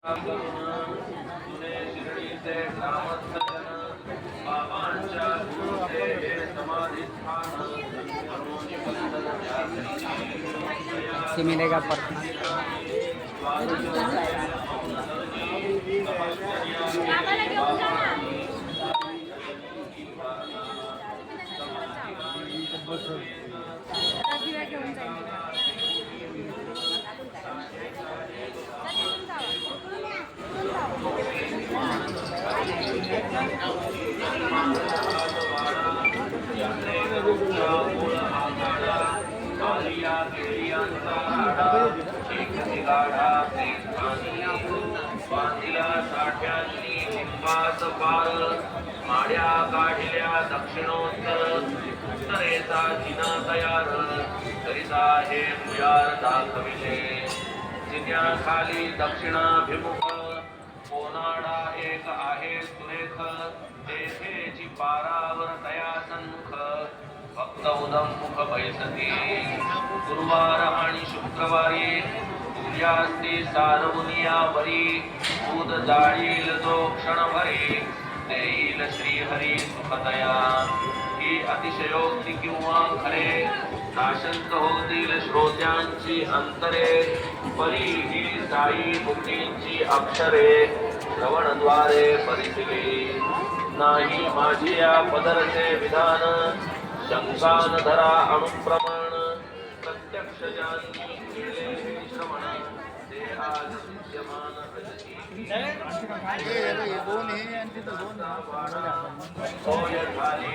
तुने शिर्डीचे ग्रामस्थजन बाबांच्या गुरुचे हे समाधिस्थान मनोनी बंधन से मिलेगा पटना। बांधिला साठ्यांनी लिंबास पार माड्या काढल्या दक्षिणोत्तर उत्तरेचा जिना तयार करिता हे भुयार दाखविले जिन्याखाली दक्षिणाभिमुख कोनाडा एक आहे सुरेख तेथेची पारावर तया सन्मुख भक्त उदमुख बैसती गुरुवार आणि शुक्रवारी सूर्यास्ती सारवुनियावरी दूध जाळील जो क्षणभरी देईल श्रीहरी सुखदया ही अतिशयोक्ती किंवा खरे नाशंत होतील श्रोत्यांची अंतरे परी ही साई मुक्तींची अक्षरे श्रवणद्वारे परिसिली नाही माझी या पदरचे विधान शंकान धरा अनुप्रमाण प्रत्यक्ष ज्यांनी केले हे श्रवण ते आज विद्यमान होय झाले